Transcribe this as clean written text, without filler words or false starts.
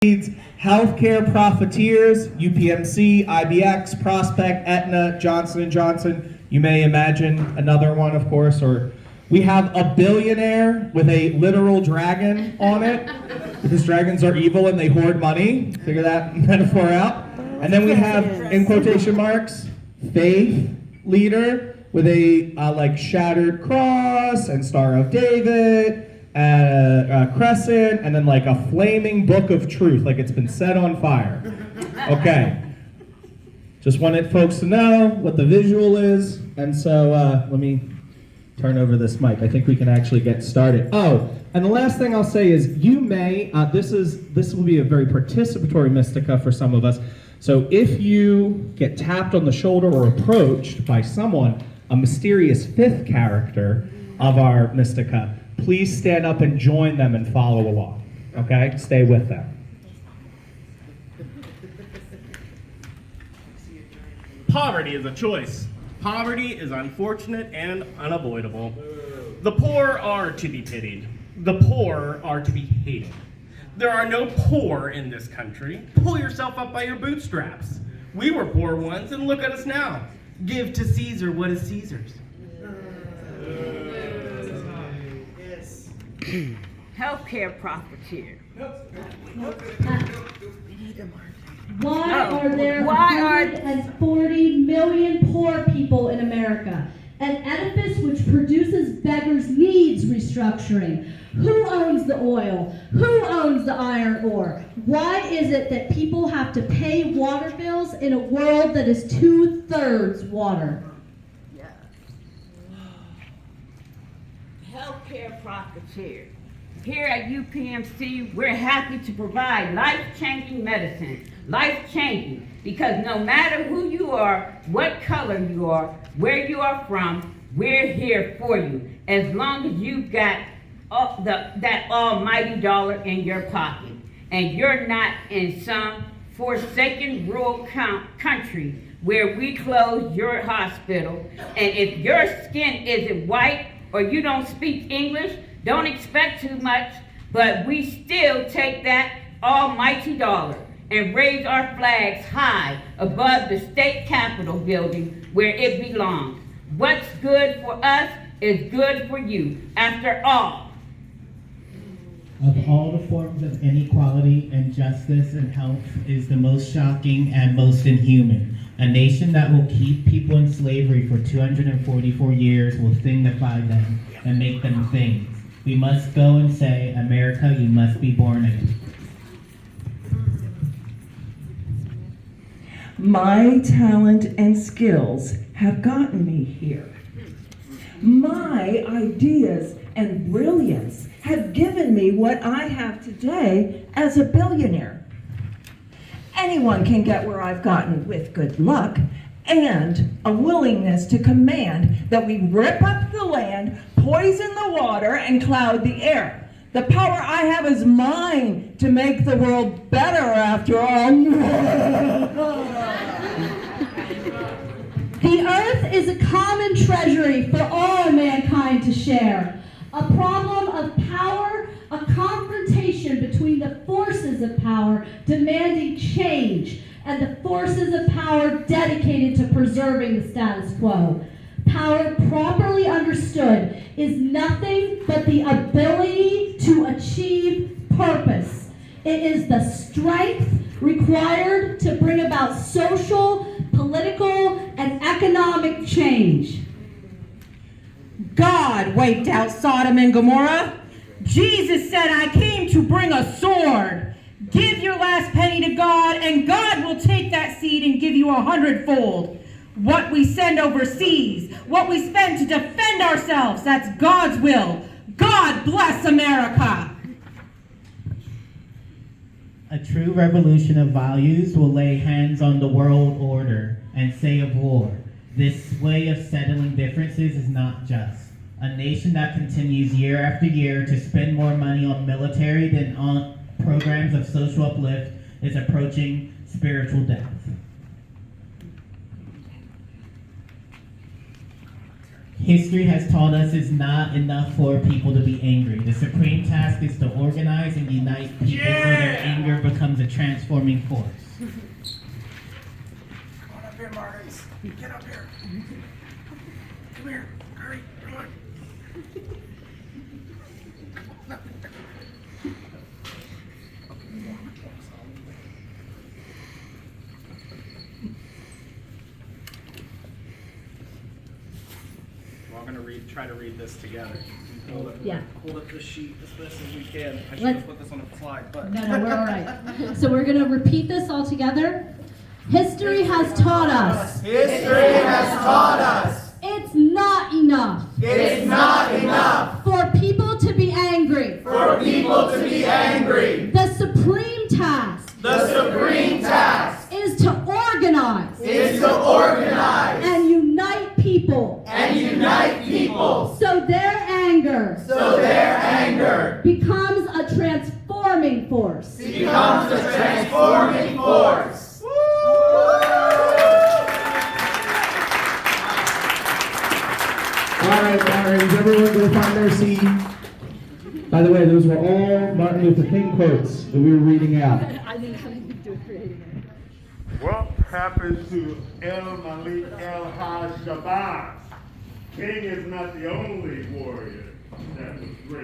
Leads healthcare profiteers, UPMC, IBX, Prospect, Aetna, Johnson & Johnson. You may imagine another one, of course, or we have a billionaire with a literal dragon on it, because dragons are evil and they hoard money. Figure that metaphor out. And then we have, in quotation marks, faith leader with a like shattered cross and Star of David, crescent, and then like a flaming book of truth, like it's been set on fire. Okay. Just wanted folks to know what the visual is, and so let me turn over this mic. I think we can actually get started. Oh, and the last thing I'll say is you may, this will be a very participatory Mistica for some of us, so if you get tapped on the shoulder or approached by someone, a mysterious fifth character of our Mistica, please stand up and join them and follow along, okay? Stay with them. Poverty is a choice. Poverty is unfortunate and unavoidable. The poor are to be pitied. The poor are to be hated. There are no poor in this country. Pull yourself up by your bootstraps. We were poor once, and look at us now. Give to Caesar what is Caesar's. Healthcare profiteer. Why are there 140 million poor people in America? An edifice which produces beggars needs restructuring. Who owns the oil? Who owns the iron ore? Why is it that people have to pay water bills in a world that is 2/3 water? Healthcare profiteer. Here at UPMC, we're happy to provide life-changing medicine. Life-changing, because no matter who you are, what color you are, where you are from, we're here for you. As long as you've got that almighty dollar in your pocket, and you're not in some forsaken rural country where we close your hospital, and if your skin isn't white or you don't speak English, don't expect too much, but we still take that almighty dollar and raise our flags high above the state capitol building where it belongs. What's good for us is good for you, after all. Of all the forms of inequality, injustice, and health is the most shocking and most inhuman. A nation that will keep people in slavery for 244 years will signify them and make them things. We must go and say, America, you must be born again. My talent and skills have gotten me here. My ideas and brilliance have given me what I have today as a billionaire. Anyone can get where I've gotten with good luck and a willingness to command that we rip up the land, poison the water, and cloud the air. The power I have is mine to make the world better, after all. The earth is a common treasury for all mankind to share. A problem of power, a confrontation between the forces of power demanding change and the forces of power dedicated to preserving the status quo. Power properly understood is nothing but the ability to achieve purpose. It is the strength required to bring about social, political, and economic change. God wiped out Sodom and Gomorrah. Jesus said, I came to bring a sword. Give your last penny to God, and God will take that seed and give you 100-fold. What we send overseas, what we spend to defend ourselves, that's God's will. God bless America. A true revolution of values will lay hands on the world order and say of war, this way of settling differences is not just. A nation that continues year after year to spend more money on military than on programs of social uplift is approaching spiritual death. History has taught us it's not enough for people to be angry. The supreme task is to organize and unite people so their anger becomes a transforming force. Come on up here, Martins. Get up here. Come here. Hurry. Come on. We're all gonna try to read this together. Yeah. Hold up the sheet as best as we can. I should Let's- have put this on a slide, but. No, we're all right. So we're going to repeat this all together. History has taught us. History has taught us It's not enough it's not enough for people to be angry. for people to be angry. The supreme task The supreme task is to organize is to organize and unite people and unite people so their anger so their anger becomes a transforming force. becomes a transforming force. All right, Martins, everyone go find their seat. By the way, those were all Martin Luther King quotes that we were reading out. What happened to El Malik El Haj Shabazz? King is not the only warrior that was great.